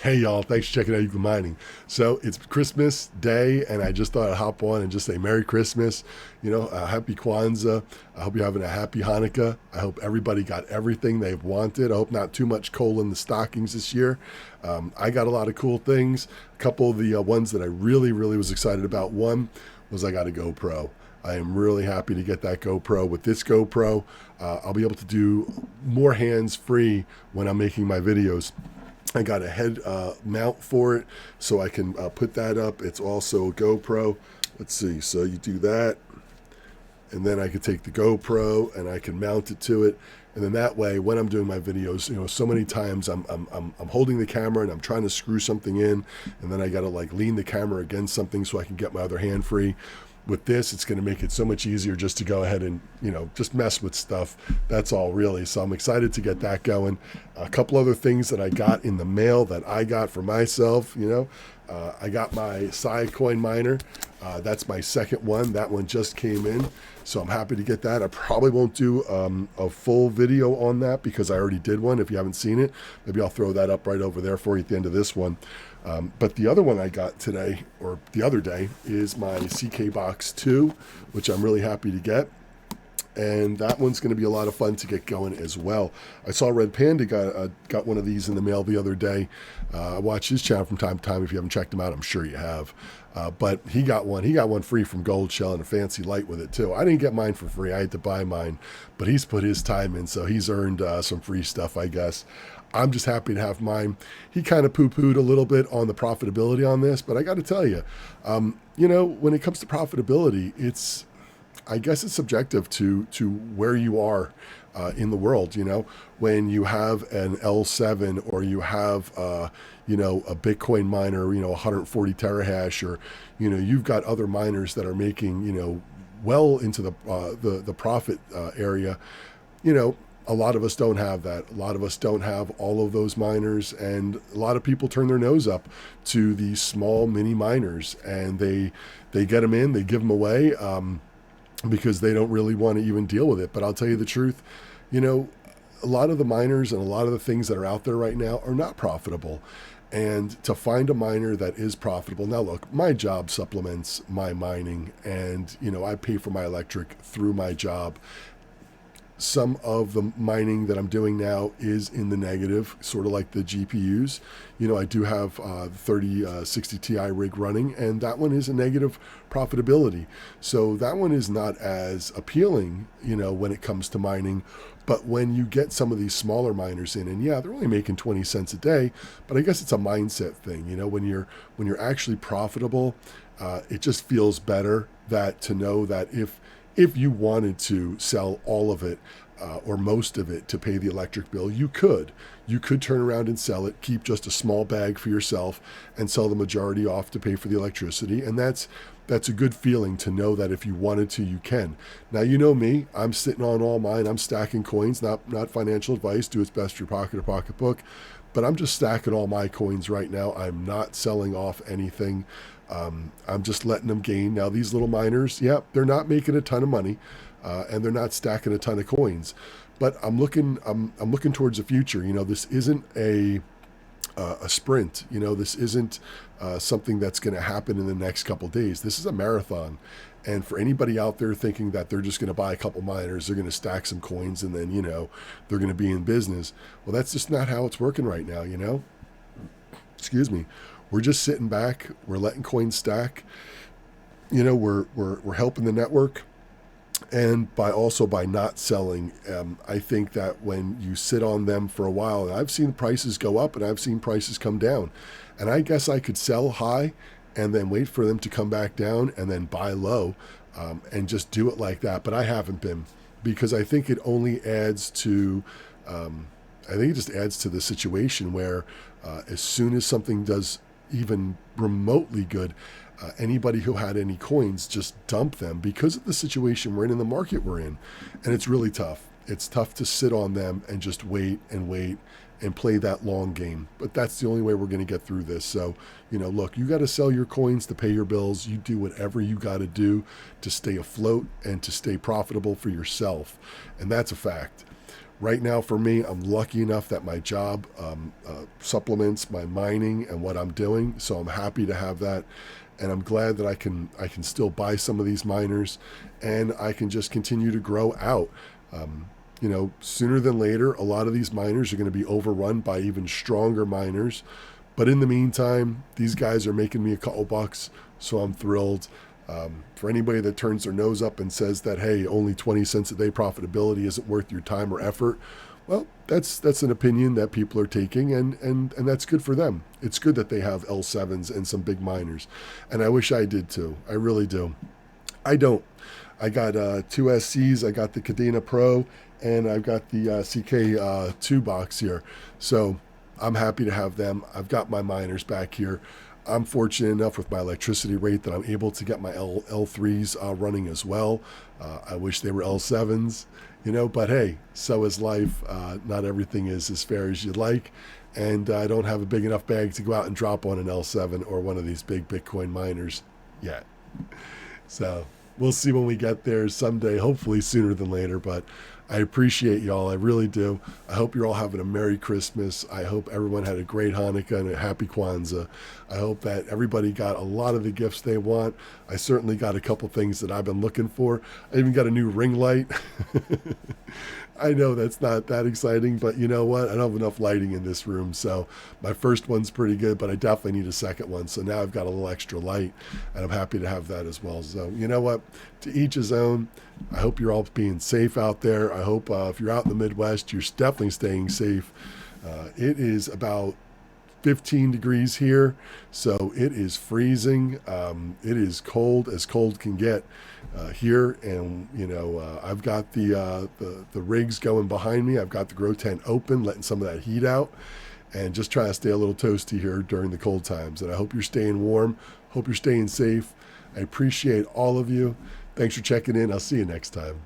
Hey y'all, thanks for checking out Euclid Mining. So it's Christmas Day, and I just thought I'd hop on and just say Merry Christmas. Happy Kwanzaa. I hope you're having a happy Hanukkah. I hope everybody got everything they've wanted. I hope not too much coal in the stockings this year. I got a lot of cool things. A couple of the ones that I really, really was excited about. One was I got a GoPro. I am really happy to get that GoPro. With this GoPro, I'll be able to do more hands-free when I'm making my videos. I got a head mount for it, so I can put that up. It's also a GoPro. Let's see. So you do that, and then I can take the GoPro and I can mount it to it. And then that way, when I'm doing my videos, so many times I'm holding the camera and I'm trying to screw something in, and then I got to like lean the camera against something so I can get my other hand free. With this, it's going to make it so much easier just to go ahead and, just mess with stuff. That's all really. So I'm excited to get that going. A couple other things that I got in the mail that I got for myself, I got my Psy coin miner. That's my second one. That one just came in. So I'm happy to get that. I probably won't do a full video on that because I already did one. If you haven't seen it, maybe I'll throw that up right over there for you at the end of this one. But the other one I got today, or the other day, is my CK Box 2, which I'm really happy to get. And that one's going to be a lot of fun to get going as well. I saw Red Panda got one of these in the mail the other day. I watch his channel from time to time. If you haven't checked him out, I'm sure you have. But he got one. He got one free from Gold Shell and a fancy light with it too. I didn't get mine for free. I had to buy mine. But he's put his time in, so he's earned some free stuff, I guess. I'm just happy to have mine. He kind of poo-pooed a little bit on the profitability on this, but I got to tell you, when it comes to profitability, I guess it's subjective to where you are in the world. When you have an L7 or you have a Bitcoin miner, 140 terahash, or you've got other miners that are making well into the profit area. A lot of us don't have that. A lot of us don't have all of those miners, and a lot of people turn their nose up to these small mini miners, and they get them in, they give them away. Because they don't really want to even deal with it. But I'll tell you the truth, a lot of the miners and a lot of the things that are out there right now are not profitable. And to find a miner that is profitable, now look, my job supplements my mining, and I pay for my electric through my job. Some of the mining that I'm doing now is in the negative, sort of like the GPUs. I do have 3060 Ti rig running, and that one is a negative profitability. So that one is not as appealing, when it comes to mining. But when you get some of these smaller miners in, and yeah, they're only making 20 cents a day, but I guess it's a mindset thing. When you're actually profitable, it just feels better to know that if you wanted to sell all of it or most of it to pay the electric bill, you could. You could turn around and sell it, keep just a small bag for yourself, and sell the majority off to pay for the electricity. And that's a good feeling to know that if you wanted to, you can. Now, you know me, I'm sitting on all mine. I'm stacking coins, not financial advice. Do its best for your pocket or pocketbook. But I'm just stacking all my coins right now. I'm not selling off anything. I'm just letting them gain. Now, these little miners, yeah, they're not making a ton of money, and they're not stacking a ton of coins. But I'm looking towards the future. This isn't a sprint. This isn't something that's going to happen in the next couple of days. This is a marathon. And for anybody out there thinking that they're just going to buy a couple miners, they're going to stack some coins, and then they're going to be in business. Well, that's just not how it's working right now. Excuse me. We're just sitting back. We're letting coins stack. We're helping the network, and by not selling. I think that when you sit on them for a while, and I've seen prices go up and I've seen prices come down, and I guess I could sell high and then wait for them to come back down and then buy low, and just do it like that. But I haven't been, because I think it only adds to. I think it just adds to the situation where as soon as something does even remotely good, anybody who had any coins just dump them because of the situation we're in the market we're in. And it's really tough. It's tough to sit on them and just wait and play that long game. But that's the only way we're going to get through this. So, look, you got to sell your coins to pay your bills. You do whatever you got to do to stay afloat and to stay profitable for yourself. And that's a fact. Right now, for me, I'm lucky enough that my job supplements my mining and what I'm doing, so I'm happy to have that, and I'm glad that I can still buy some of these miners, and I can just continue to grow out. Sooner than later, a lot of these miners are going to be overrun by even stronger miners. But in the meantime, these guys are making me a couple bucks, so I'm thrilled. For anybody that turns their nose up and says that, hey, only 20 cents a day profitability isn't worth your time or effort, well, that's an opinion that people are taking, and that's good for them. It's good that they have L7s and some big miners, and I wish I did too. I really do. I don't. I got two SCs. I got the Cadena Pro, and I've got the CK2 box here. So I'm happy to have them. I've got my miners back here. I'm fortunate enough with my electricity rate that I'm able to get my L3s running as well. I wish they were L7s, but hey, so is life. Not everything is as fair as you'd like. And I don't have a big enough bag to go out and drop on an L7 or one of these big Bitcoin miners yet. So we'll see when we get there someday, hopefully sooner than later. But I appreciate y'all. I really do. I hope you're all having a Merry Christmas. I hope everyone had a great Hanukkah and a Happy Kwanzaa. I hope that everybody got a lot of the gifts they want. I certainly got a couple things that I've been looking for. I even got a new ring light. I know that's not that exciting, but you know what? I don't have enough lighting in this room, so my first one's pretty good, but I definitely need a second one. So now I've got a little extra light, and I'm happy to have that as well. So you know what? To each his own. I hope you're all being safe out there. I hope if you're out in the Midwest, you're definitely staying safe. It is about 15 degrees here, so it is freezing. It is cold as cold can get here, and I've got the rigs going behind me. I've got the grow tent open, letting some of that heat out, and just trying to stay a little toasty here during the cold times. And I hope you're staying warm. Hope you're staying safe. I appreciate all of you. Thanks for checking in. I'll see you next time.